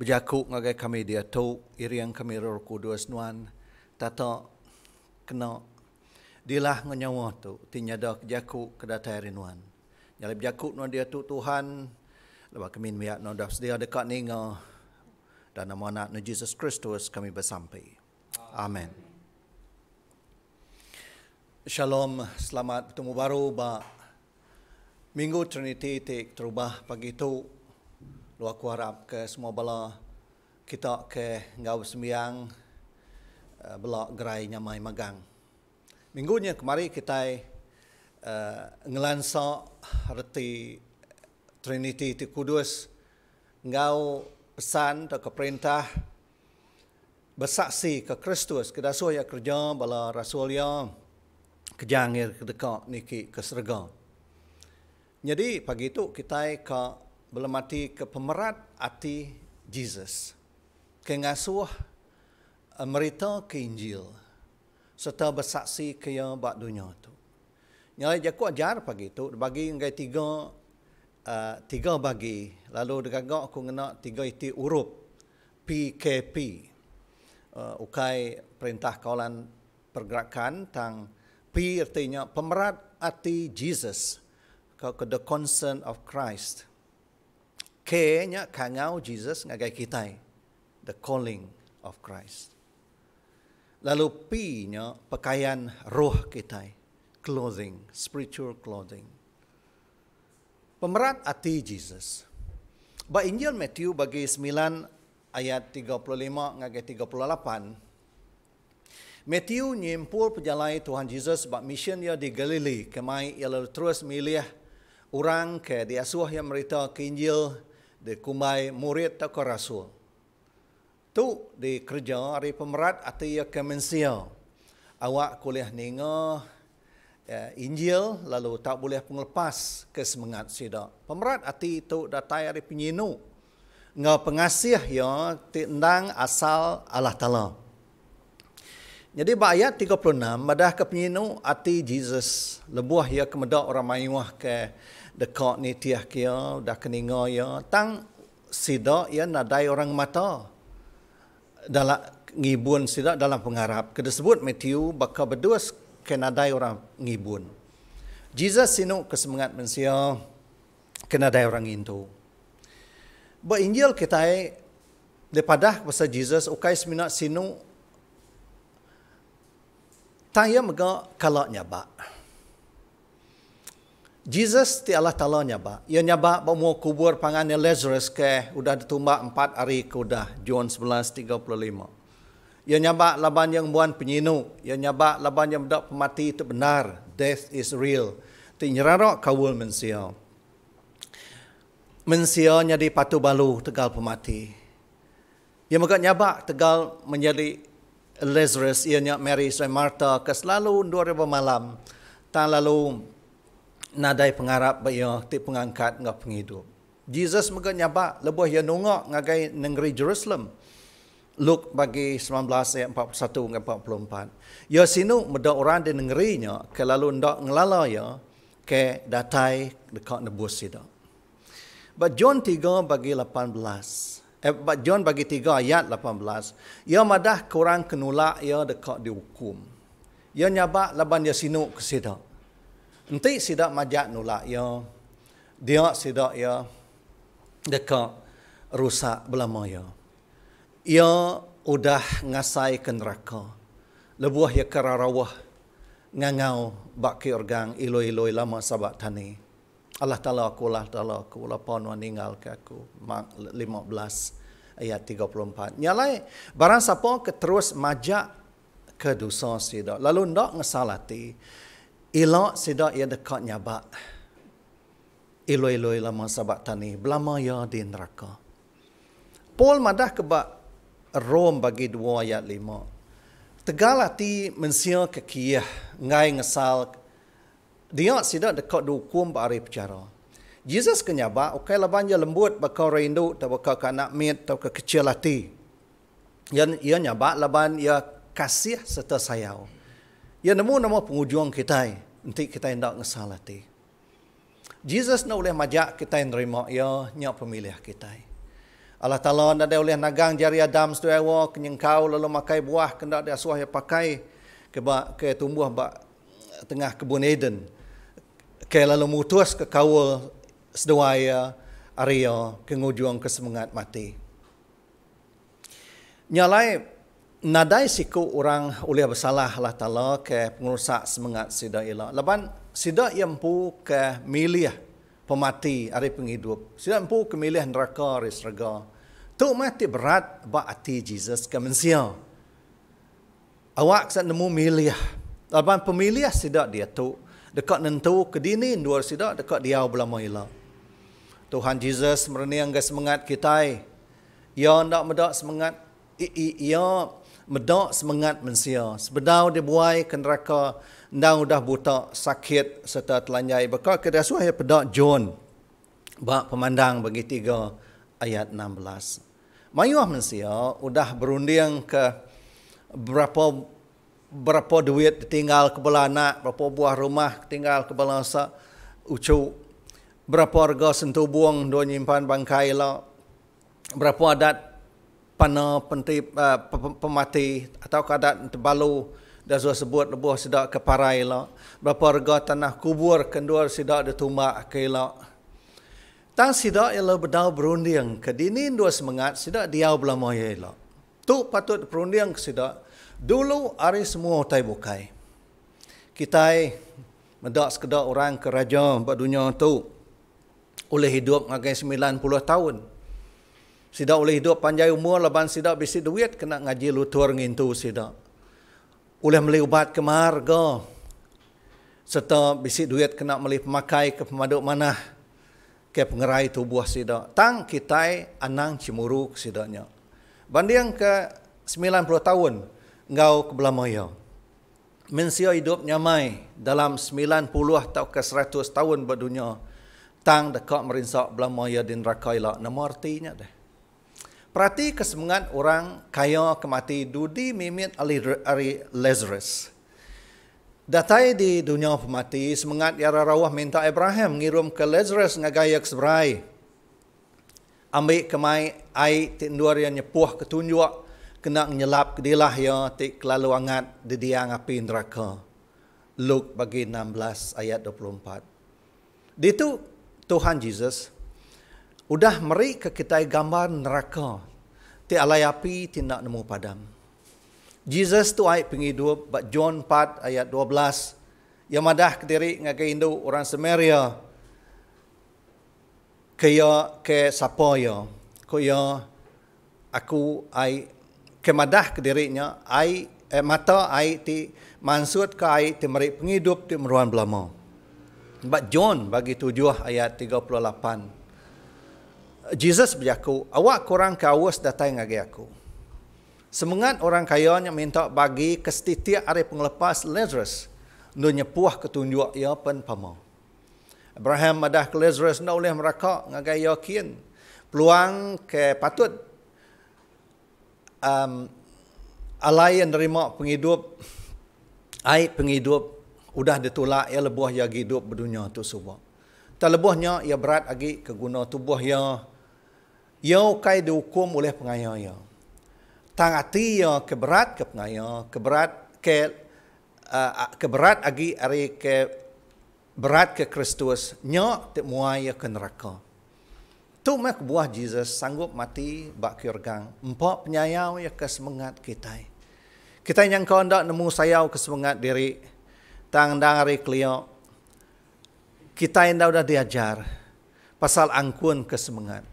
Berjaku ngagai kami dia tu iriang kami Roh Kudus nuan tata kena dilah ngenyawa tu tinyada jaku kedatai nuan. Nyalip jaku nuan dia tu Tuhan lepas kami miak nuan dah sedia dekat ninga dan nama anak Yesus Kristus kami bersampai. Amin. Shalom, selamat bertemu baru ba Minggu Trinity tik terubah pagi tu. Lu aku harap ke semua bala kita ke ngau sembiang bala gerai nyamai magang. Minggunya kemari kita ngelansa arti Trinity ti Kudus ngau pesan atau keperintah bersaksi ke Kristus kedasuh ya kerja bala rasul ya kejangir kedekak niki ke serga. Jadi pagi itu kita ke belum mati ke pemerat hati Jesus. Ke ngasuh merita ke Injil. Serta bersaksi ke yang bak dunia tu. Nyalai jaku ajar pagi tu. Bagi ngai tiga bagi. Lalu degagak aku ngena tiga iti urup. PKP. Ukai perintah kawalan pergerakan. Tang P artinya pemerat hati Jesus. Kau ke the concern of Christ. K-nya kangau Jesus ngagai kita. The calling of Christ. Lalu P-nya pakaian roh kita. Clothing, spiritual clothing. Pemerat hati Jesus. Ba Injil Matthew bagi 9 ayat 35 ngagai 38. Matthew nyimpul perjalanan Tuhan Yesus bak mission dia di Galilee. Kemai ia lalu terus milih orang ke diasuh yang merita ke Injil. Di kumai murid atau rasul. Tu di kerja hari pemerat atau ia kemensia. Awak kuliah ninga Injil lalu tak boleh penglepas ke semangat sidak. Pemerat hati tu datai hari penyinu. Ngau pengasih ya tindang asal Allah Ta'ala. Jadi ayat 36 madah ke penyinu hati Jesus. Lebuah ia kemedak orang mayuah ke dekat ni tiah kia dah keninga ya tang sidak ya nadai orang mata dalam ngibun sidak dalam pengharap ke disebut Matthew bakal berdua ke nadai orang ngibun Jesus sinu kesemangat manusia ke nadai orang itu ba Injil kita daripada pasal Jesus ukai seminat sinu tanya mega kalak nyaba Jesus ti Allah Ta'ala nyaba. Ia nyaba bahawa kubur pangannya Lazarus ke udah ditumbak 4 hari ke udah. John 11:35. Ia nyaba laban yang buan penyinu. Ia nyaba laban yang bedak pemati itu benar. Death is real. Ti nyerarak kawul mensia. Mensia nyadi patu balu tegal pemati. Ia megak nyaba tegal menjadi Lazarus. Ia nyak Mary dan Martha ke selalu 2000 malam. Tak lalu nadai pengharap baya ti pengangkat ngak penghidup. Jesus mega nyaba lebuh ya nungak ngagai negeri Jerusalem. Luke bagi 19 ayat 41 hingga 44. Ya sinu meda orang di negerinya ke lalu ndak ngelala ya ke datai dekat nebus sida. But John 3 bagi 18. But John bagi 3 ayat 18. Ya madah kurang kenulak ya dekat dihukum. Ya nyaba laban ya sinu ke sida. Nanti sidak majak nolak ya. Dia sidak ya dekat rusak belama ya. Ia udah ngasai ke neraka. Lebuah ya kerarawah ngangau baki organg iloi-iloi lama sabat tani. Allah Ta'ala aku lapon wa ninggal ke aku. 15 ayat 34. Nyalai barang siapa ke terus majak ke dosa sidak. Lalu ndak ngesalati. Ilak sidak ia dekat nyabak. Iloi-iloi lama sabat tani. Belama ia di neraka. Paul madah kebak Rom bagi 2 ayat 5. Tegal hati mensia kekiyah. Ngai ngesal. Dia sidak dekat dihukum bari percara. Jesus kenyabak. Ukai laban ia lembut bakal rindu. Tak bakal ke anak mit. Tak bakal kecil hati. Ia nyabak laban ia kasih serta sayau. Ya nemu nama pengujuang kita. Nanti kita hendak ngesal hati. Jesus nak boleh majak kita yang nerima. Ya nyak pemilih kita. Allah Ta'ala ada oleh nagang jari Adam setuawa kenyengkau lalu makai buah kena dia suah ya pakai ke tumbuh bak tengah kebun Eden. Ke lalu mutus ke kawal seduaya area kengujung ke semangat mati. Nyalai nadai siku orang oleh bersalah Allah Ta'ala ke pengurusak semangat sida ila. Laban sida yang pu ke milih pemati hari penghidup. Sida empu ke milih neraka hari serga. Tu mati berat bak hati Jesus ke manusia. Awak saat nemu milih. Laban pemilih sida dia tu. Dekat nentu ke dini dua sida dekat dia belama ila. Tuhan Jesus mereniang ke semangat kita. Ya ndak medak semangat. Ya medak semangat manusia. Sebedau dia buai ke neraka. Ndang udah buta, sakit serta telanjai. Bakal kedai suah ya pedak John. Bak pemandang bagi 3 ayat 16. Mayuah manusia udah berunding ke berapa duit tinggal ke bala anak, berapa buah rumah tinggal ke bala ucu, berapa harga sentuh buang do nyimpan bangkai lah, berapa adat pana pemati atau adat tebalu dah sebut lebuh sedak ke parai lah, berapa harga tanah kubur kendua sedak ditumbak ke lah. Tang sidak ialah berdau berunding ke dini dua semangat sidak dia belama ialah. Tu patut berunding ke sidak. Dulu hari semua utai bukai. Kita medak sekedar orang ke raja pada dunia tu oleh hidup ngagai 90 tahun. Sidak oleh hidup panjang umur laban sidak bisi duit kena ngaji lutur ngintu sidak. Oleh beli ubat ke marga. Serta bisi duit kena beli pemakai ke pemaduk manah. Ke pengerai tubuh sidak. Tang kita anang cemuru sidaknya. Banding ke 90 tahun ngau ke belamaya. Manusia hidup nyamai dalam 90 atau ke 100 tahun berdunia. Tang dekat merinsak belamaya di neraka ila. Nama artinya dah. Perhati kesemangat orang kaya kemati dudi mimit ari Lazarus. Datai di dunia pemati, semangat yara rawah minta Abraham ngirum ke Lazarus ngagayak seberai. Ambil kemai ai tinduar yang nyepuh ketunjuk, kena nyelap kedilah ya tik kelalu angat di diang api neraka. Luke bagi 16 ayat 24. Di tu Tuhan Yesus udah meri ke kita gambar neraka. Ti alai api tindak nemu padam. Jesus tu ayat penghidup, bak John 4 ayat 12. Yang madah ke diri ngagai Hindu orang Samaria. Kaya ke sapa ya. Kaya aku ai kemadah ke dirinya ai mata ai ti maksud ke ai ti meri penghidup ti meruan belama. Bak John bagi 7 ayat 38. Jesus berjaku, awak korang kawas datang ngagai aku. Semangat orang kaya yang minta bagi kestitiak hari penglepas Lazarus. Nunya puah ketunjuk ia pen pama. Abraham madah ke Lazarus nak oleh mereka ngagai yakin. Peluang ke patut alai yang nerima penghidup. Ai penghidup udah ditolak ia lebuh ya hidup berdunia tu semua. Tak lebuhnya ia berat lagi ke guna tubuh ia. Ia kai dihukum oleh pengayaya. Tang hati yang keberat ke pengaya, keberat agi ari ke berat ke Kristus, nyak te muai ke neraka. Tu mak buah Jesus sanggup mati bak kyurgang. Empat penyayau ya ke semangat kita. Kita yang kau ndak nemu sayau ke semangat diri. Tang dang ari kelio. Kita yang dah diajar pasal angkun ke semangat.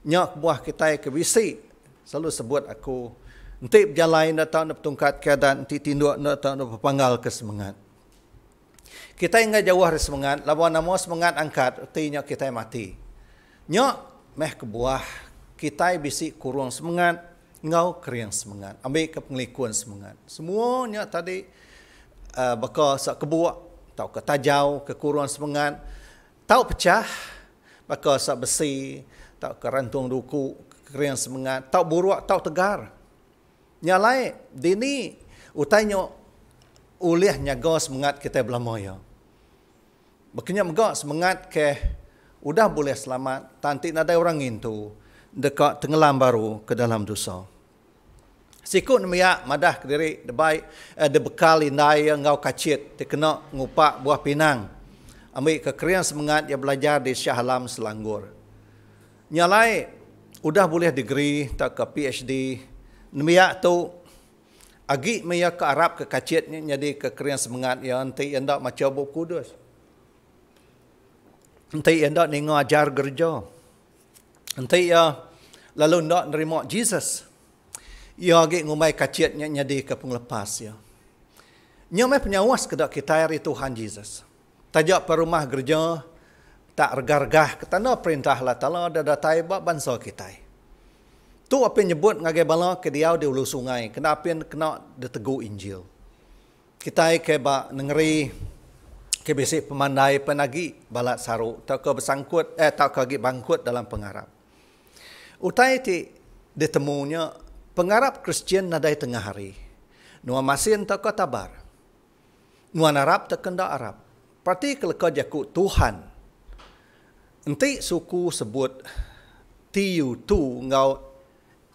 Nyak buah kita ke bisi. Selalu sebut aku, nanti berjalan datang nak tungkat keadaan, nanti tinduk datang nak berpanggal ke semangat. Kita ingat jauh dari semangat, lawan nama semangat angkat, artinya kita mati. Nyak meh ke buah, kita bisi kurung semangat, ngau keriang semangat, ambil ke penglikuan semangat. Semuanya tadi bakal sak kebuak, tau ke tajau, ke kurung semangat, tau pecah, bakal sak besi, tau ke rantung duku, keriang semangat, tak buruk, tak tegar. Nyalai, dini utainya ulih nyaga semangat kita belamaya. Makanya megak semangat ke udah boleh selamat, tanti ada orang itu. dekat tenggelam baru ke dalam dosa. Sikut nemiak madah ke diri debai de bekal indai ngau kacit te kena ngupak buah pinang. Ambil kekerian semangat dia belajar di Shah Alam Selangor. Nyalai udah boleh degree tak ke PhD. Nemiak tu agi meya ke Arab ke kacit ni jadi kekerian semangat ya nanti anda macam buku kudus. Nanti anda ningo ajar gereja. Nanti ya lalu ndak nerima Jesus. Ya agi ngumai kacitnya jadi ke penglepas ya. Nya mai penyawas kedak kita hari Tuhan Jesus. Tajak per rumah gereja tak regah-regah ketanda perintah Allah Taala ada datai bab bangsa kita. Tu apa nyebut ngagai bala ke diau di ulu sungai, kenapa kena ditegu Injil. Kita ke ba nengeri ke besik pemandai penagi balat saru tak ke bersangkut tak ke bangkut dalam pengarap. Utai ti ditemunya pengarap Kristian nadai tengah hari. Nua masin tak ke tabar. Nua Arab tak kenda Arab. Berarti kalau kau jakut Tuhan. Nanti suku sebut TU2 ngau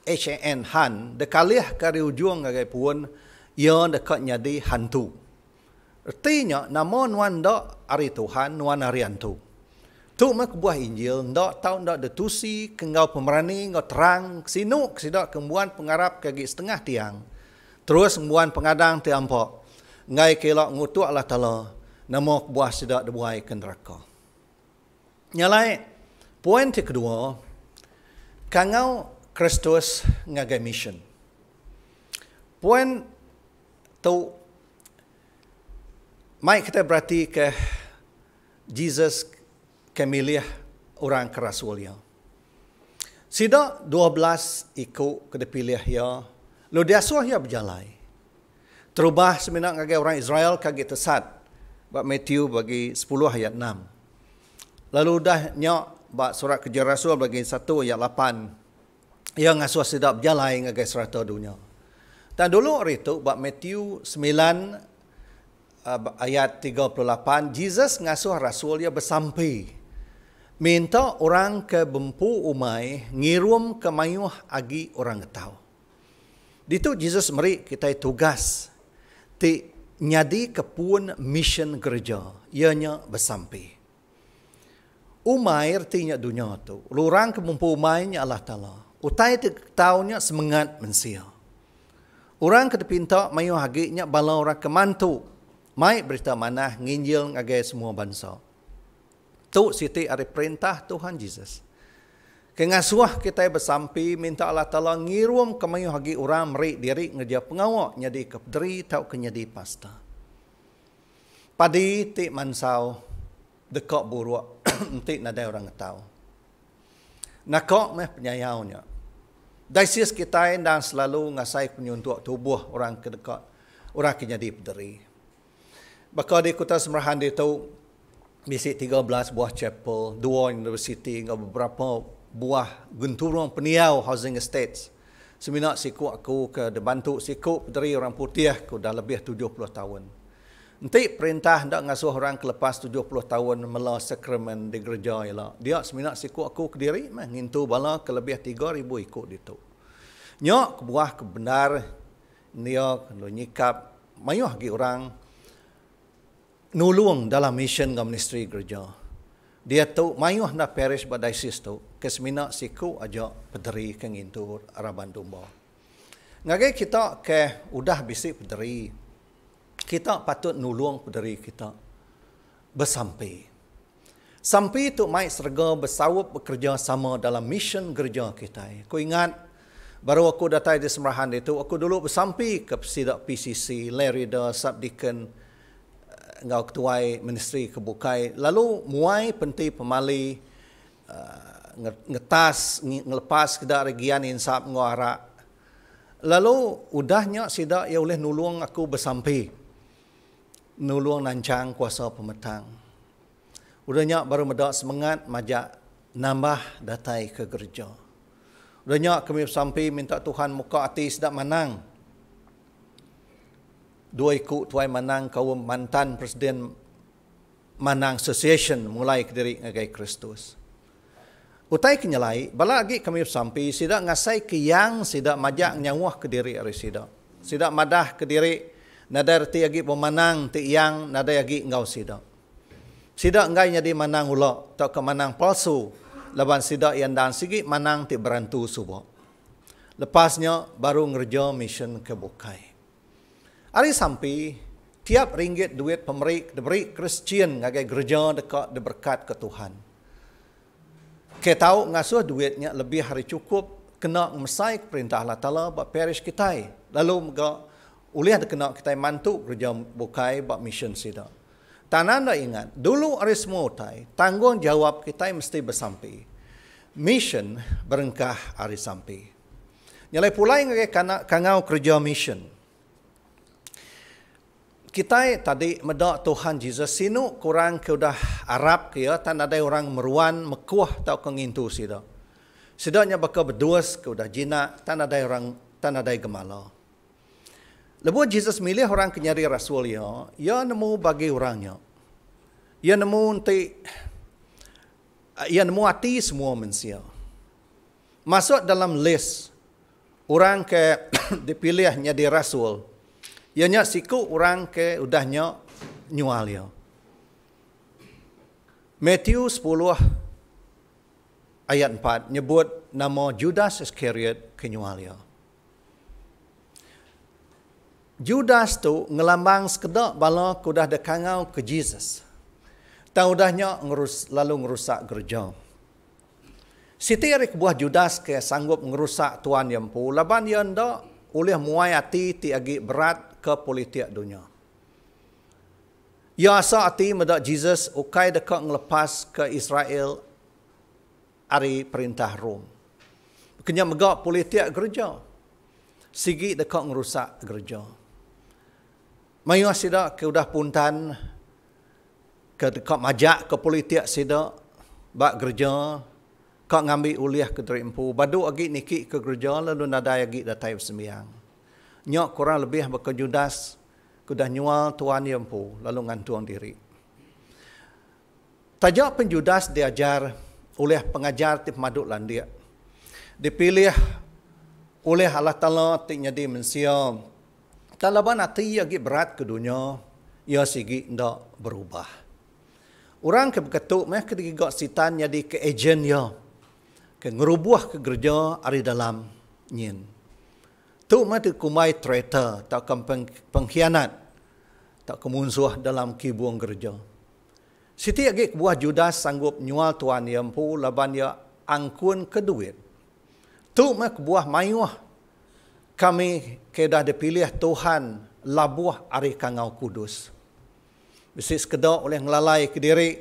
HAN Han. Dekalih kari ujung ngagai pun ia dekat nyadi hantu. Artinya nama nuan dak ari Tuhan, nuan ari hantu. Tu mak buah Injil ndak tahu ndak detusi kengau pemerani ngau terang sinuk sidak kembuan pengarap kagi setengah tiang. Terus kembuan pengadang tiampok. Ngai kelak ngutuk Allah Taala. Nama buah sidak dibuai ke neraka. Nyalai, poin yang kedua, kangau Kristus ngagai mission. Poin tu, mai kita berarti ke Jesus kemilih orang kerasulnya. Sidak 12 ikut ke dipilih ya, lo diasuh ya berjalai. Terubah seminat ngagai orang Israel kagi tesat. Bab Matthew bagi 10 ayat 6. Lalu dah nyak bab surat kerja Rasul bagi 1 ayat 8. Yang ngasuh sedap berjalai ngagai serata dunia. Dan dulu hari itu bab Matthew 9 ayat 38 Jesus ngasuh Rasul dia bersampai. Minta orang ke bempu umai ngirum ke mayuh agi orang tahu. Ditu Jesus meri kita tugas ti nyadi kepun mission gereja. Ianya bersampai. Umai artinya dunia tu. Lurang ke bempu umainya Allah Ta'ala. Utai tahunya semangat mensia. Orang ke dipinta mayuh haginya bala orang kemantu. Mai berita manah nginjil ngagai semua bangsa. Tu siti ari perintah Tuhan Jesus. Kengasuah kita bersampai minta Allah Ta'ala ngirum ke mayuh hagi orang meri diri ngeja pengawak nyadi kepderi tau kenyadi pasta. Padi ti mansau dekak buruk nanti nadai orang tahu. Nakok meh penyayaunya. Daisis kita dan selalu ngasai penyuntuk tubuh orang ke dekat orang kenyadi pederi. Bakal di kota Semerahan itu bisi 13 buah chapel, 2 university, beberapa buah genturung peniau housing estates. Seminat siku aku ke dibantu siku dari orang putih aku dah lebih 70 tahun. Nanti perintah ndak ngasuh orang kelepas 70 tahun mela sakramen di gereja ialah. Dia seminat siku aku ke diri mah ngintu bala ke lebih 3000 ikut ditu. Nyok kebuah kebenar dia kalau nyikap mayuh gi orang nulung dalam mission dan ministry gereja. Dia tu mayuh na parish badaisis tu kesmina siku aja pederi kengintu araban domba. Ngagai kita ke udah bisik pederi. Kita patut nulung pederi kita bersampai. Sampai tu mai serga bersawap bekerja sama dalam mission gereja kita. Aku ingat baru aku datang di Semerahan itu aku dulu bersampai ke sidak PCC, Lerida, Subdeacon ngau ketuai ministry kebukai lalu muai penti pemali ngetas ngelepas kedak regian insap nguara lalu udahnya sidak ya oleh nulung aku bersampai nulung nancang kuasa pemetang udahnya baru medak semangat majak nambah datai ke gereja udahnya kami bersampai minta Tuhan muka hati sedak manang 2 ikut tuai manang kaum mantan Presiden Manang Association mulai ke diri ngagai Kristus. Utai kenyalai, bala lagi kami sampai sida ngasai ke yang sida majak nyawah ke diri ari sida. Sida madah ke diri nadar ti agi pemanang ti yang nadai agi ngau sida. Sida ngai jadi manang ulo tak ke manang palsu. Laban sida yang dan sigi manang ti berantu subo. Lepasnya baru ngerja mission ke Bukai. Ari sampai tiap ringgit duit pemerik diberi Kristian ngagai gereja dekat diberkat ke Tuhan. Kita tahu ngasuh duitnya lebih hari cukup kena mesai perintah Allah Ta'ala buat parish kita. Lalu mga uliah kena kita mantu gereja Bukai buat mission sida. Tananda ingat, dulu hari semua utai, tanggungjawab kita mesti bersampai. Mission berengkah hari sampai. Nyalai pulai ngagai kangau kerja mission. Kita tadi medak Tuhan Yesus sinu kurang ke udah Arab ke ya, tan ada orang meruan mekuah tau kengintu sida. Sidanya bakal berduas ke udah jinak, tan ada gemala. Lepas Yesus milih orang kenyari rasul ya nemu bagi orangnya. Ya nemu hati semua manusia. Masuk dalam list orang ke dipilih jadi rasul. Ianya siku orang ke udahnya nyual ya. Matthew 10 ayat 4 nyebut nama Judas Iscariot ke nyual ya. Judas tu ngelambang sekedak bala kudah dekangau ke Jesus. Tahu udahnya lalu ngerusak gereja. Siti hari kebuah Judas ke sanggup ngerusak Tuhan yang pu. Laban yang dak oleh muai hati ti agi berat ke politik dunia. Ya asa hati medak Jesus ukai dekat ngelepas ke Israel hari perintah Rom. Kenya megak politik gereja. Sigi dekat ngerusak gereja. Mayu sida ke udah puntan ke dekat majak ke politik sida bak gereja kau ngambil uliah ke terimpu badu agi niki ke gereja lalu nadai agi datai sembiang nyok kurang lebih baka Judas kudah nyual tuan yampu lalu ngantuang diri tajak penjudas diajar oleh pengajar tip maduk landia dipilih oleh Allah Ta'ala tik nyadi mensia talaban hati agi berat ke dunia ia sigi ndak berubah. Orang ke berketuk meh ketika sitan jadi ke ejen ya. Ke ngerubuh ke gereja ari dalam nyin. Tu meh kumai traitor tak pengkhianat tak kemunsuh dalam kibuang gereja. Siti agi buah Judas sanggup nyual tuan yampu laban ya angkun ke duit. Tu meh buah mayuh kami kedah dipilih Tuhan labuh ari kangau kudus. Bisis kedak oleh ngelalai ke diri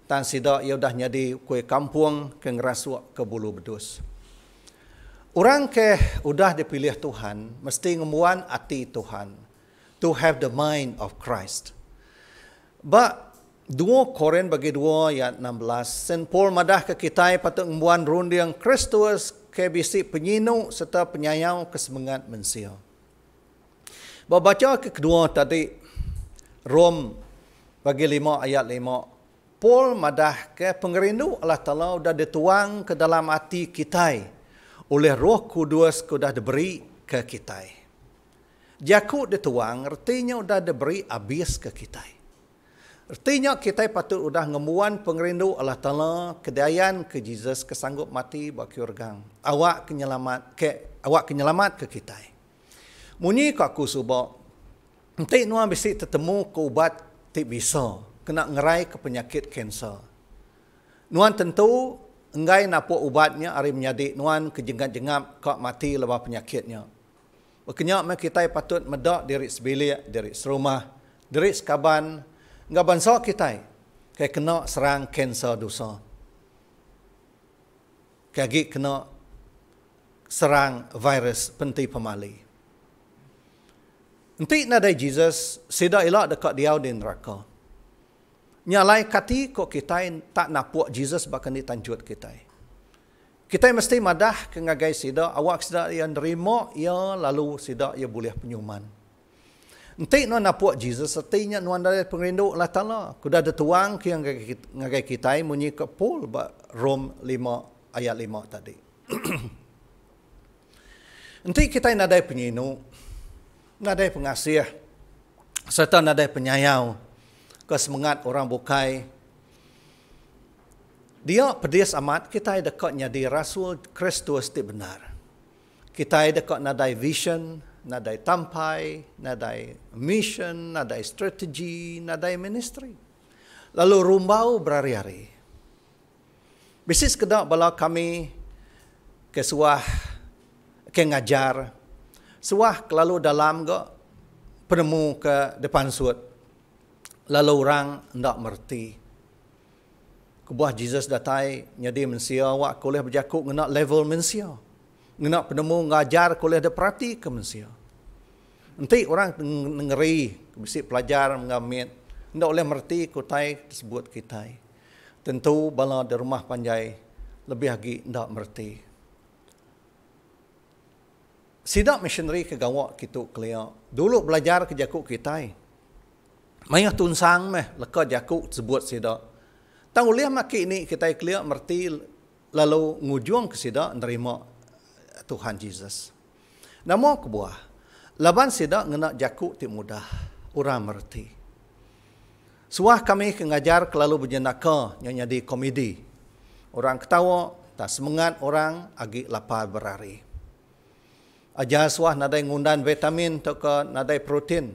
tan sida ia dah nyadi kue kampung ke ngerasuak ke bulu bedus. Orang ke udah dipilih Tuhan mesti ngemuan hati Tuhan to have the mind of Christ. Ba 2 Korin bagi 2 ayat 16 Saint Paul madah ke kita patut ngemuan rundiang Kristus ke bisi penyinu serta penyayang kesemangat manusia. Baca ke kedua tadi Rom bagi 5 ayat 5. Paul madah ke pengerindu Allah Ta'ala sudah dituang ke dalam hati kita oleh Roh Kudus sudah diberi ke kita. Jakut dituang artinya sudah diberi habis ke kita. Artinya kita patut sudah ngemuan pengerindu Allah Ta'ala kedayan ke Jesus kesanggup mati bagi orang. Awak kenyelamat ke kita. Munyi ke aku subak. Nanti nuan bisi tetemu ke ubat tak bisa kena ngerai ke penyakit kanser. Nuan tentu engai napuk ubatnya hari menjadi nuan kejengap-jengap kok mati lepas penyakitnya. Berkenyak kita patut medak diri sebilik, diri serumah, diri sekaban, enggak bangsa kita kayak kena serang kanser dosa. Kayak kena serang virus penti pemali. Nanti nadai Jesus sida elak dekat dia di neraka. Nyalai kati kok kita tak napuk Jesus bahkan ditanjut kita. Kita mesti madah ke ngagai sida awak sida yang nerima ya lalu sida ia boleh penyuman. Nanti nuan napuk Jesus artinya nuan dari pengrindu Allah Ta'ala. Kuda ada tuang ke ngagai kita munyi ke Paul Rom 5 ayat 5 tadi. Nanti kita nadai penyinu, nadai pengasih, serta nadai penyayau ke semangat orang bukai. Dia pedis amat kita dekatnya di Rasul Kristus di benar. Kita dekat nadai vision, nadai tampai, nadai mission, nadai strategi, nadai ministry. Lalu rumbau berhari-hari. Bisis kedak bala kami ke suah ke ngajar. Suah lalu dalam ke penemu ke depan suat. Lalu orang ndak merti. Kebuah Jesus datai nyadi mensia wak kuliah berjakuk ngena level mensia. Ngena penemu ngajar kuliah de perhati ke mensia. Nanti orang ngeri bisi pelajar mengamit ndak oleh merti kutai tersebut kita. Tentu bala di rumah panjai lebih lagi ndak merti. Sidak missionary ke gawak kita kelia. Dulu belajar ke jakuk kita. Maya tunsang meh leka jakuk sebut sidak. Tang uliah maki ini kita kelia merti lalu ngujung ke sidak nerima Tuhan Jesus. Namo kebuah. Laban sidak ngena jakuk ti mudah. Orang merti. Suah kami ke ngajar kelalu berjenaka yang jadi komedi. Orang ketawa, tak semangat orang agi lapar berari. Ajar suah nadai ngundan vitamin atau ke nadai protein.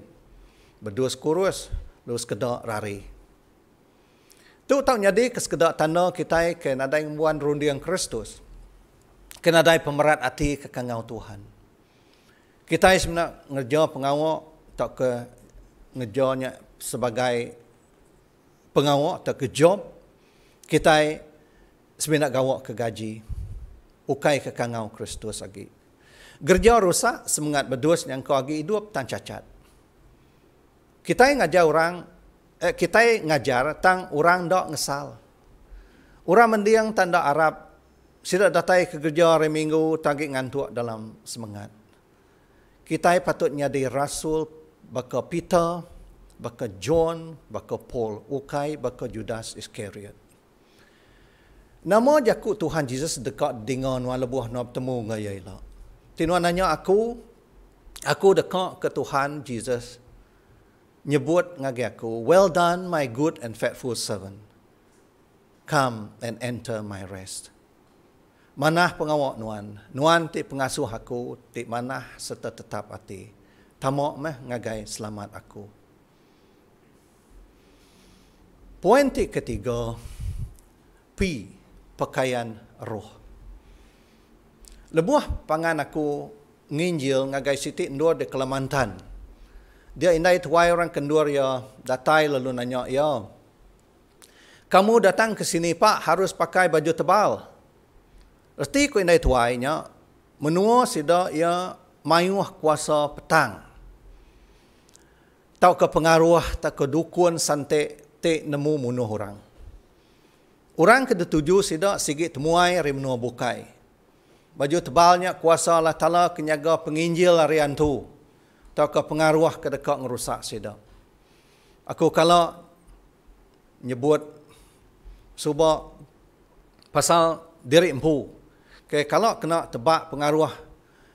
Berdua kurus, lulus kedak rari. Tu tak jadi kesekedak tanda kita ke nadai membuat rundiang Kristus. Ke nadai pemerat hati ke kangau Tuhan. Kita sebenarnya ngerja pengawal tak ke ngerjanya sebagai pengawal atau ke job, kita sebenarnya gawak ke gaji, ukai ke kangau Kristus lagi. Gerja rusak, semangat berdus yang kau lagi hidup tan cacat. Kita ngajar orang, kita ngajar tang orang dak ngesal. Orang mendiang tanda Arab, sidak datai ke gerja hari Minggu, tagi ngantuk dalam semangat. Kita patutnya di Rasul, baka Peter, baka John, baka Paul, ukai baka Judas Iskariot. Nama jakuk Tuhan Jesus dekat dengan walabuh nak bertemu ngayai lah. Tinuan nanya aku dekat ke Tuhan Jesus. Nyebut ngagi aku, well done my good and faithful servant. Come and enter my rest. Manah pengawak nuan ti pengasuh aku, ti manah serta tetap hati. Tamok meh ngagai selamat aku. Poin ketiga, P, pakaian roh. Lebuah pangan aku nginjil ngagai siti ndur di Kalimantan. Dia indai tuai orang kendur ya datai lalu nanya, ya, kamu datang ke sini pak harus pakai baju tebal. Reti ku indai tuainya, menua sida ya mayuh kuasa petang. Tau ke pengaruh, tak ke dukun santai te nemu munuh orang. Orang ketujuh sida sigi temuai ri menua bukai. Baju tebalnya kuasa Allah Ta'ala kenyaga penginjil harian tu. Tau ke pengaruh ke dekat ngerusak sida. Aku kalau nyebut subak pasal diri empu. Ke kalau kena tebak pengaruh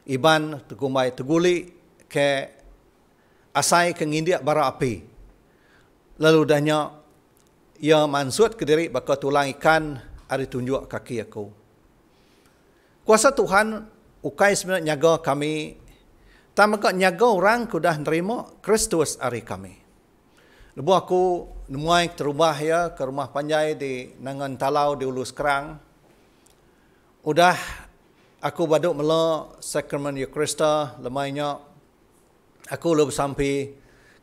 iban tegumbai teguli ke asai ke ngindiak bara api. Lalu dahnya ia mansut ke diri bakal tulang ikan ada tunjuk kaki aku. Kuasa Tuhan ukai sebenarnya nyaga kami. Tamaka nyaga orang kudah nerima Kristus hari kami. Lebu aku nemuai terubah ya ke rumah panjai di Nangan Talau di Ulu Sekerang. Udah aku baduk mela sakramen Eucharistia lemainya. Aku lebih sampai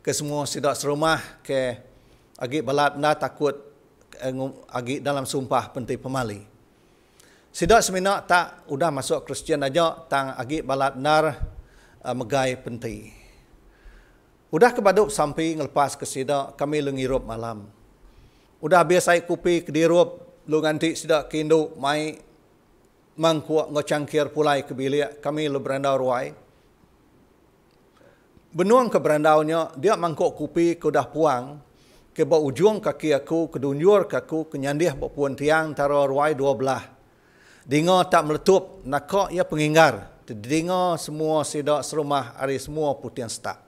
ke semua sidak serumah ke agi balat na takut agi dalam sumpah penting pemali. Sidak semina tak udah masuk Kristian aja tang agi balat nar megai penting. Udah kebaduk sampai ngelepas ke sidak kami lengirup malam. Udah biasa kupi ke dirup lu nganti sidak kindu mai mangkuak ngocangkir pulai ke bilik kami lu berandau ruai. Benuang ke berandaunya dia mangkuk kupi ke dah puang ke bawah ujung kaki aku ke dunjur kaku ke nyandih bawah puan tiang taruh ruai dua belah. Dengar tak meletup, nakak ia penginggar. Dengar semua sidak serumah hari semua putian setak.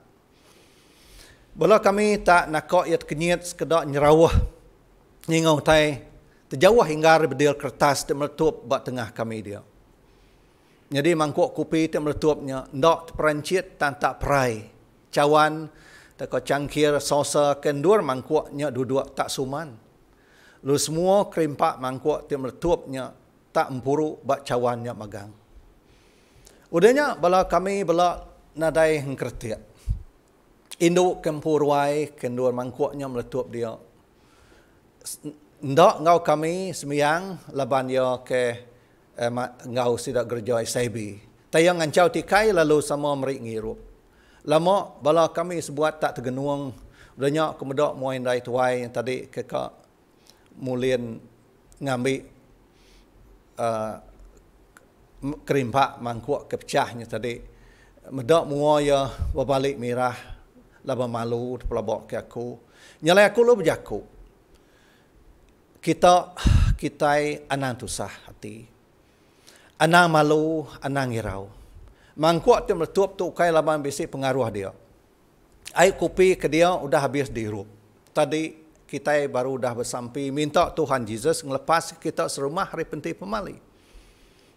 Bila kami tak nakak ia kenyit sekedar nyerawah. Ngingau tai terjauh hingga bedil kertas tak meletup bak tengah kami dia. Jadi mangkuk kopi tak meletupnya, ndak perancit tan tak perai. Cawan tak kau cangkir sausa kendur mangkuknya duduk tak suman. Lu semua kerimpak mangkuk tak meletupnya tak empuru bak cawannya magang. Udahnya bala kami bala nadai hengkertiak. Induk kempurwai kendur mangkuknya meletup dia. Ndak ngau kami semiyang laban dia ke ngau sidak gerja SIB. Tayang ngancau tikai lalu sama merik ngirup. Lama bala kami sebuat tak tergenuang. Udahnya kemudak muain dai tuai yang tadi kekak mulien ngambil kerimpak mangkuk kepecahnya tadi. Medak mua ya berbalik mirah laba malu pelabok ke aku. Nyalai aku lu berjaku. Kita anang tusah hati. Anang malu, anang ngirau. Mangkuk tu meletup tu kai laban bisi pengaruh dia. Air kopi ke dia udah habis dihirup. Tadi kita baru dah bersampai minta Tuhan Yesus ngelepas kita serumah hari penting pemali.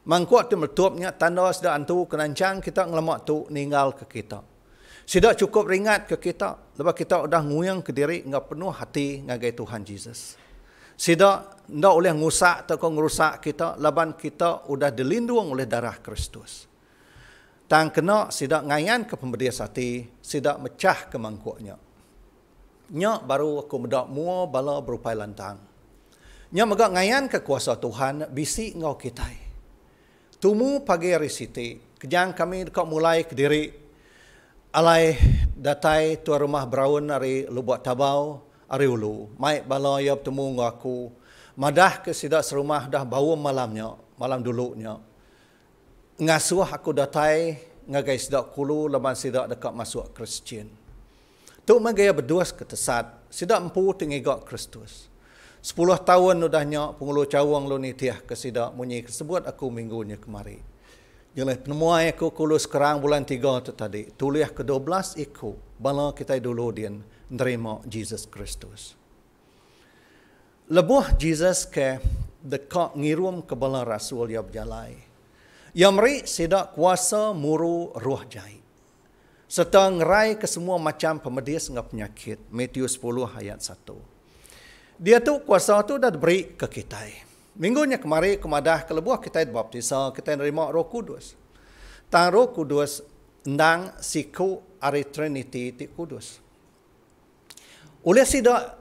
Mangkuk tu meletupnya tanda sudah antu kenancang kita ngelemak tu ninggal ke kita. Sudah cukup ringat ke kita. Lepas kita udah nguyang ke diri enggak penuh hati ngagai Tuhan Yesus. Sudah ndak oleh ngusak atau ngerusak kita laban kita udah dilindung oleh darah Kristus. Tang kena sidak ngayan ke pembedias hati, sidak mecah ke mangkuknya. Nya baru aku medak mua bala berupai lantang. Nya megak ngayan ke kuasa Tuhan bisi ngau kitai. Tumu pagi hari siti, kejang kami dekat mulai ke diri alai datai tuan rumah Brown hari Lubuk Tabau, hari ulu. Mai bala ya bertemu ngau aku. Madah ke sidak serumah dah bau malamnya, malam dulunya. Ngasuh aku datai ngagai sidak kulu laban sidak dekat masuk Kristian. Tu magaya berdua ketesat, sidak empu tingigak Kristus. 10 tahun udahnya pengulu cawang lu nitiah ke sidak munyi kesebut aku minggunya kemari. Jadi penemuan aku kulu sekarang bulan 3 tu tadi. Tuliah ke-12 aku bala kita dulu dia nerima Jesus Kristus. Lebuh Jesus ke dekat ngirum ke bala rasul yang berjalai. Yang meri sidak kuasa muru roh jahit. Serta ngerai ke semua macam pemedis dengan penyakit. Matius 10 ayat 1. Dia tu kuasa tu dah diberi ke kita. Minggunya kemari kemadah kelebuah kita baptisa, kita nerima Roh Kudus. Tang Roh Kudus ndang siku ari Trinity ti Kudus. Oleh sidak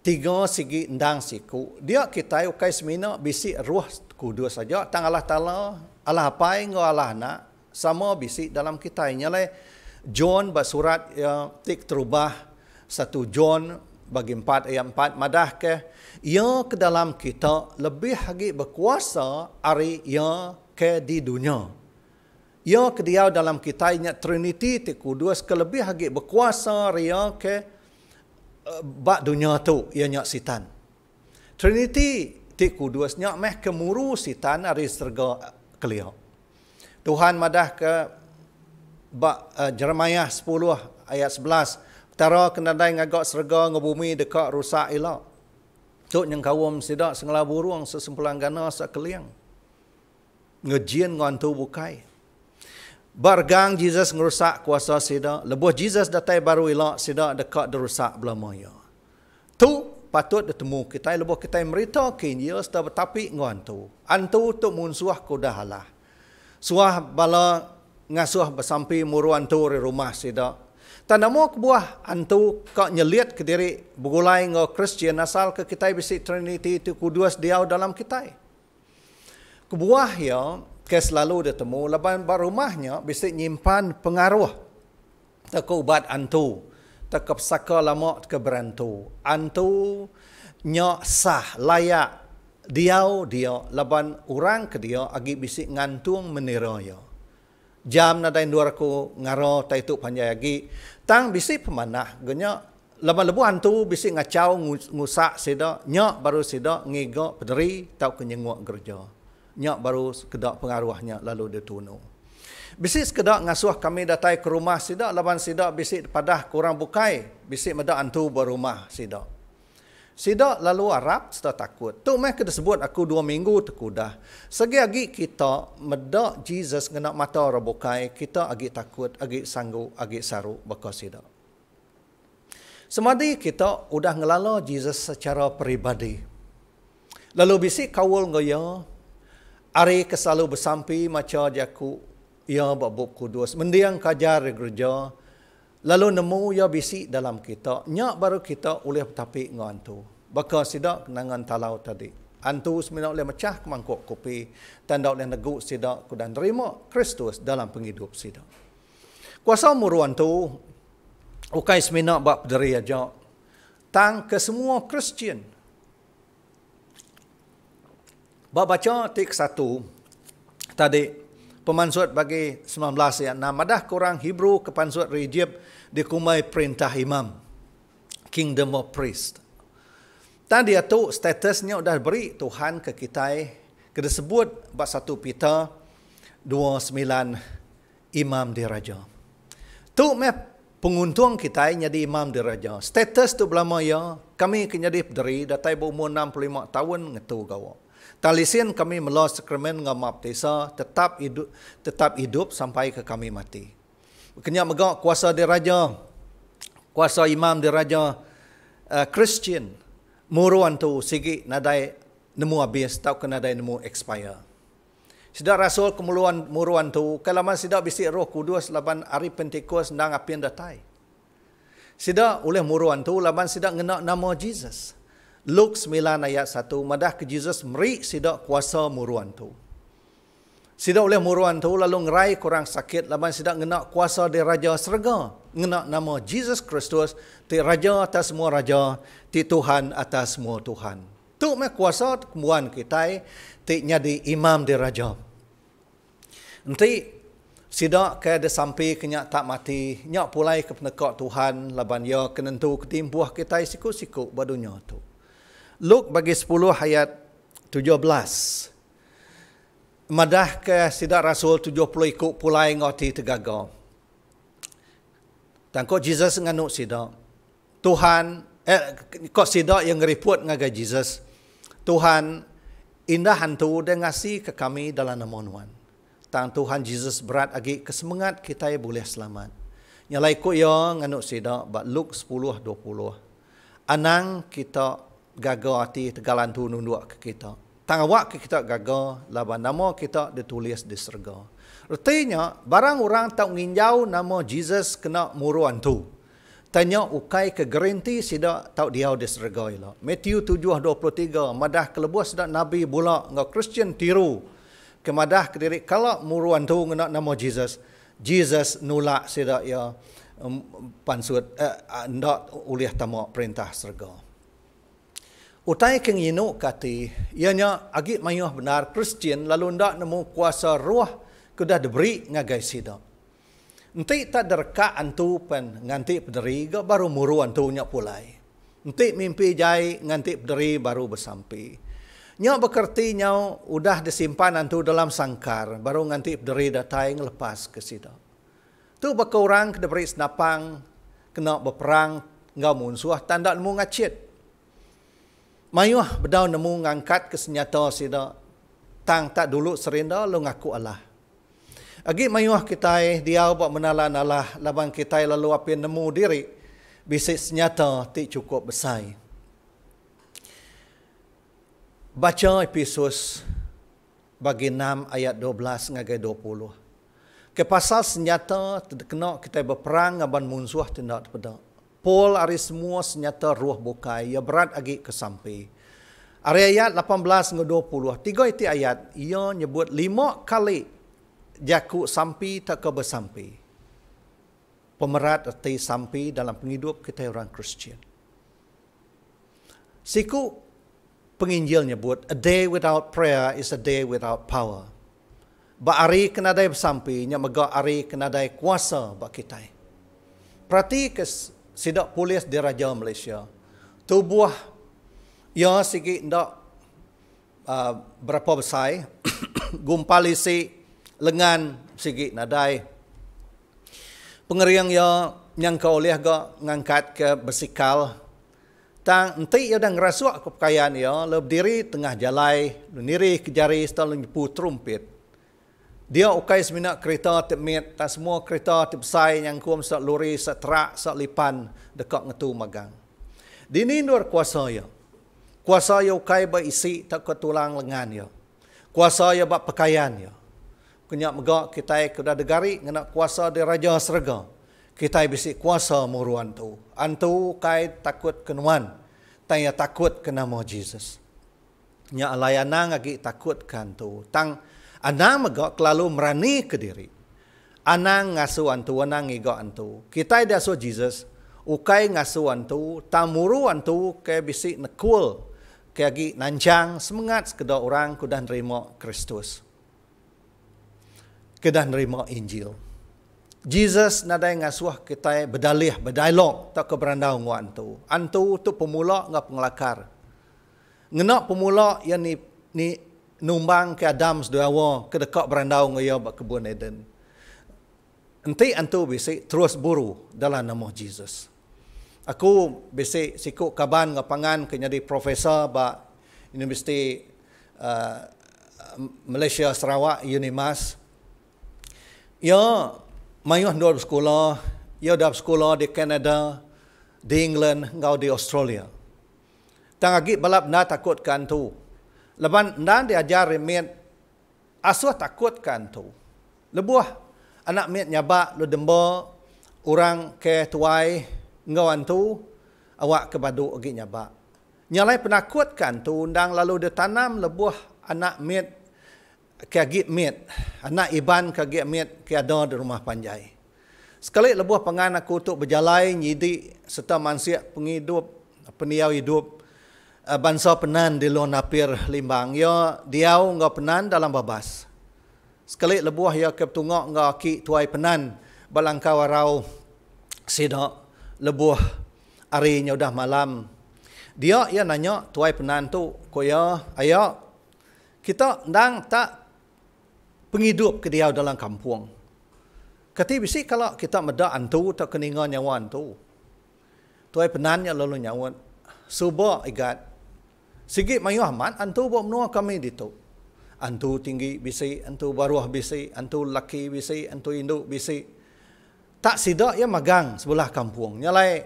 tiga segi ndang siku, dia kita ukai semina bisi Roh Kudus saja. Tang Allah Taala Allah apai ngo Allah nak sama bisi dalam kita. Nyalai John basurat ya tik terubah 1 John bagi 4 ayat 4 madah ke ia ke dalam kita lebih lagi berkuasa ari ia ke di dunia. Ia ke dia dalam kita nya Trinity ti Kudus ke lebih lagi berkuasa ria ke bak dunia tu ia nya sitan. Trinity ti Kudus nya meh kemuru sitan ari serga kelia. Tuhan madah ke Jeremiah 10 ayat 11. Tara kenadai ngagak serga ngebumi dekat rusak elak. Tuk yang kawam sidak sengala burung sesempulang gana sakeliang. Ngejien ngantu bukai. Bargang Jesus ngerusak kuasa sidak. Lebuh Jesus datai baru elak sidak dekat derusak belamaya. Tu patut ditemu kita lebuh kita merita kinya tetapi ngantu. Antu tu munsuah kudahalah. Suah bala ngasuh bersampai muru antu di rumah sidak. Tanamu kebuah antu kau nyeliat ke diri begulai ngau Kristian asal ke kita bisi Trinity itu Kudus dia dalam kita. Kebuah ya ke selalu ditemu laban barumahnya bisi nyimpan pengaruh tak ubat antu tak saka lama ke berantu antu nya sah layak dia laban orang ke dia agi bisi ngantung meniraya. Jam nadai dua aku ngaro tai tu panjai lagi. Tang bisi pemanah genya lama lebu hantu bisi ngacau ngusak sida nya baru sida ngiga pederi tau kenyengok gerja. nyak baru sekedar pengaruhnya lalu ditunu. Bisik sekedar ngasuh kami datai ke rumah sidak, laban sidak bisik padah kurang bukai, bisik medak antu berumah sidak. Sidak lalu Arab sedak takut. Tu meh kita sebut aku 2 minggu tekudah. Segi agi kita medak Jesus kena mata orang bukai, kita agi takut, agi sanggup, agi saru bakal sidak. Semadi kita udah ngelala Jesus secara peribadi. Lalu bisik kawul ngoyo, ari keselalu bersampi macam jaku, ya babuk kudus, mendiang kajar di gereja, lalu nemu ya bisik dalam kita, nyak baru kita oleh tapi ngantu. Baka sidak nangan talau tadi. Antu seminyak oleh mecah ke mangkuk kopi, tanda oleh negu sidak kudan terima Kristus dalam penghidup sidak. Kuasa muruan tu, ukai seminyak bab dari aja, tang ke semua Kristian. Bab baca tik 1 tadi, pemansut bagi 19 ayat 6. Madah korang Hebrew ke pansut Egypt dikumai perintah imam. Kingdom of priest. Tadi itu statusnya sudah beri Tuhan ke kita. Kita sebut bab 1 Peter 2:9 imam diraja. Tu map penguntung kita jadi imam diraja. Status tu belama ya kami kenyadi berdiri datai berumur 65 tahun ngetu gawa. Talisin kami melos sakramen ngamap desa tetap hidup sampai ke kami mati. Kenya megak kuasa diraja, kuasa imam diraja Christian, muruan tu sigi nadai nemu habis tau ke nadai nemu expire. Sidak rasul kemuluan muruan tu kalaman sidak bisik Roh Kudus laban hari Pentekost ndang apian datai. Sidak oleh muruan tu laban sidak ngena nama Jesus. Luke 9 ayat 1, madah ke Jesus meri sidak kuasa muruan tu. Sidak oleh muruan tu lalu ngerai korang sakit, laban sidak ngena kuasa di Raja Serga. Ngena nama Jesus Kristus, ti Raja atas semua Raja, ti Tuhan atas semua Tuhan. Tu meh kuasa kemuan kita, ti nyadi imam di Raja. Nanti sidak ke ada sampai kenyak tak mati, nyak pulai ke penekak Tuhan, laban ya kenentu ketimpuah kita siku-siku badunya tu. Luke bagi 10 ayat 17. Madah ke sidak rasul 70 ikut pulai ngoti tegaga. Tangkok Jesus nganuk sidak. Tuhan, kok sidak yang ngeriput ngagai Jesus. Tuhan, indah hantu dan ngasih ke kami dalam nama Tuhan. Tang Tuhan Jesus berat agi kesemangat kita boleh selamat. Nyalai ko ya nganuk sidak, bak Luke 10:20. Anang kita gagal hati tegalan tu nunduk ke kita. Tangawak ke kita gagal, laban nama kita ditulis di surga. Artinya, barang orang tak nginjau nama Jesus kena muruan tu. Tanya ukai ke garanti sidak tak dia di surga ila. Matthew 7:23, madah kelebus sidak Nabi bula ngau Kristian tiru. Kemadah ke diri kalau muruan tu kena nama Jesus. Jesus nolak sidak ya pansut ndak uliah tamak perintah surga. Utai keng yinu kati, ianya agit mayuh benar Kristian lalu ndak nemu kuasa roh kudah diberi ngagai sidak. Nanti tak derka antu pen nganti pederi ga baru muru antu nyak pulai. Nanti mimpi jai nganti pederi baru bersampi. Nyak bekerti nyau udah disimpan antu dalam sangkar baru nganti pederi datai ngelepas ke sidak. Tu baka orang kena beri senapang kena berperang ngau munsuah tanda nemu ngacit. Mayuh bedau nemu ngangkat ke senjata sida tang tak dulu serinda lu ngaku Allah. Agi mayuh kita dia buat menala-nala laban kita lalu api nemu diri bisik senjata ti cukup besar. Baca Efesus bagi 6 ayat 12 ngagai 20. Ke pasal senjata kena kita berperang ngaban munsuh tindak pedak. Paul ari semua senjata ruh bukai, ia berat agi ke sampai. Ari ayat 18 ke 20, 3 itu ayat, ia nyebut 5 kali jaku sampai tak ke bersampai. Pemerat arti sampai dalam penghidup kita orang Kristian. Siku penginjil nyebut, a day without prayer is a day without power. Ba ari kenadai bersampai, nya mega ari kenadai kuasa bak kita. Perhati ke sidak polis di Raja Malaysia. Tubuh ya sikit ndak berapa besar gumpalisi lengan sigi nadai. Pengeriang ya nyangka oleh ga ngangkat ke bersikal. Tang enti ya dah ngerasuak kepekayaan ya, le berdiri tengah jalai, le niri kejari setelah nyepu trumpet. Dia ukai semina kereta temit, tak semua kereta tepsai yang kuam sak lori, sak terak, sak lipan dekat ngetu magang. Dini luar kuasa ya. Kuasa ya ukai ba isi tak ketulang lengan ya. Kuasa ya ba pakaian ya. Kenyak megak kita kuda degari ngena kuasa di raja serga. Kita bisi kuasa muruan tu. Antu kai takut kenuan. Tanya takut ke nama Jesus. Nya alai anang agi takut kan tu. Tang anang megak lalu merani ke diri. Anang ngasu antu, anang ngigak antu. Kita dah so Jesus. Ukai ngasu antu, tamuru antu ke bisi nekul. Ke agi nancang semangat sekedar orang kudah nerima Kristus. Kedah nerima Injil. Jesus nadai ngasuh kita berdalih, berdialog tak ke berandau ngwa antu. Antu tu pemula ngah pengelakar. Ngenak pemula yang ni numbang ke Adam sedawa ke dekat berandau ngaya bak kebun Eden. Enti antu bisik terus buru dalam nama Jesus. Aku bisik sikuk kaban ngapangan ke jadi profesor bak Universiti Malaysia Sarawak Unimas. Ya, mayuh dua sekolah, ya dah sekolah di Kanada, di England, ngau di Australia. Tang agi balap na takutkan tu. Leban nan diajar remit asuh takutkan tu. Lebuah anak mit nyabak lu demba orang ke tuai ngau antu awak ke badu agi nyabak. Nyalai penakutkan tu undang lalu ditanam lebuah anak mit kagit mit, anak iban kagit mit ke ada di rumah panjai. Sekali lebuh pengan aku tu berjalai nyidi serta manusia penghidup, peniau hidup bangsa penan di luar napir limbang. Ya diau ngau penan dalam babas. Sekali lebuh ya ke tungok ngau ki tuai penan balangkau warau sidak lebuh hari udah malam. Dia ya nanya tuai penan tu, koya ayo kita ndang tak penghidup ke dia dalam kampung. Kati bisi kalau kita meda antu tak keningan nyawa antu. Tuai penanya lalu nyawa. Suba igat. Sigi mayu amat antu buat menua kami ditu. Antu tinggi bisi, antu baruah bisi, antu laki bisi, antu induk bisi. Tak sidak ya magang sebelah kampung. Nyalai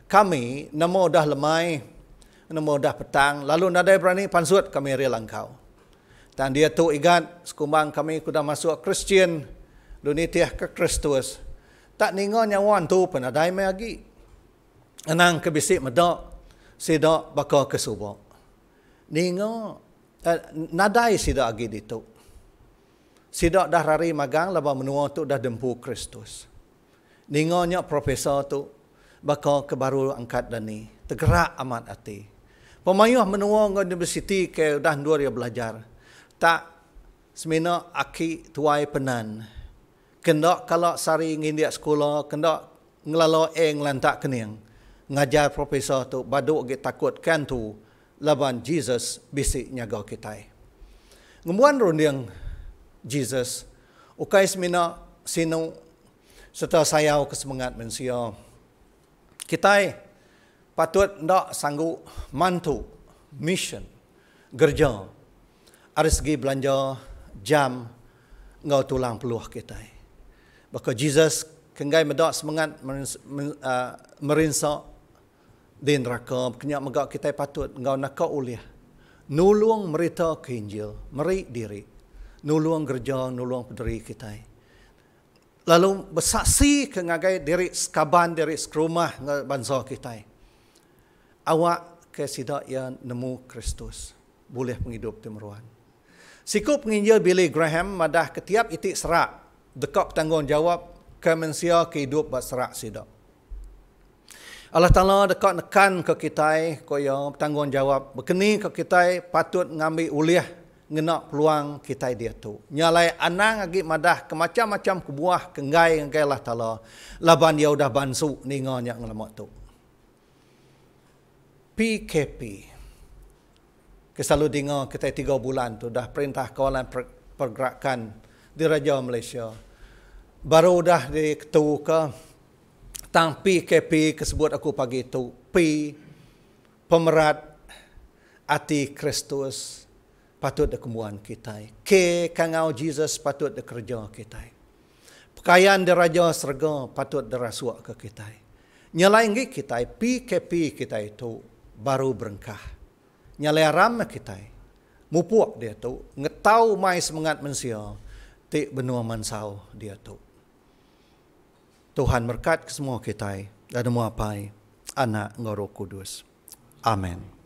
kami namo dah lemai, namo dah petang, lalu nadai berani pansut kami relangkau. Dan dia tu igat sekumbang kami kuda masuk Kristian, lunitiah ke Kristus. Tak ningo nyawan tu penadai me lagi. Anang ke bisik medak, sidak bakal ke subak. Ningo nadai sidak lagi ditu. Sidak dah rari magang laba menua tu dah dempu Kristus. Ningo nya profesor tu bakal ke baru angkat dani. Tergerak amat hati. Pemayuh menua ngau universiti ke dah dua dia belajar. Tak semina aki tuai penan. Kendak kalau sari ngin dia sekolah, kendak ngelalo lantak kening. Ngajar profesor tu baduk ge takut kan tu laban Jesus bisik nyaga kita. Ngemuan rundiang Jesus ukai semina sinu serta sayau kesemangat manusia. Kita patut ndak sanggup mantu mission gerja. Ada segi belanja jam ngau tulang peluh kita. Baka Jesus kenggai medak semangat merinsak di neraka. Kenyak megak kita patut ngau nak uliah. Nulung merita ke Injil, meri diri. Nulung gerja, nulung pederi kita. Lalu bersaksi ke ngagai diri sekaban, diri sekerumah bangsa kita. Awak ke sidak yang nemu Kristus. Boleh penghidup temeruan. Sikup penginjil Billy Graham madah ketiap itik serak dekat tanggungjawab ke manusia kehidup buat serak sidak. Allah Ta'ala dekat nekan ke kita koyo tanggungjawab berkeni ke kita patut ngambil uliah ngenak peluang kita dia tu. Nyalai anang agi madah ke macam-macam kebuah kenggai ngai Allah Ta'ala laban dia udah bansu ningonya ngelamak tu. PKP Selalu dengar kita 3 bulan tu dah perintah kawalan pergerakan di Raja Malaysia. Baru dah diketu ke tang PKP kesebut aku pagi tu. P pemerat ati Kristus patut dikembuan kita. K kangau Jesus patut dikerja kita. Pakaian di Raja Serga patut dirasuak ke kita. Nyalain kita PKP kita itu baru berengkah. Nyalai ram kita. Mupuak dia tu. Ngetau mai semangat manusia. Tik benua mansau dia tu. Tuhan berkat ke semua kita. Dan muapai anak Roh Kudus. Amin.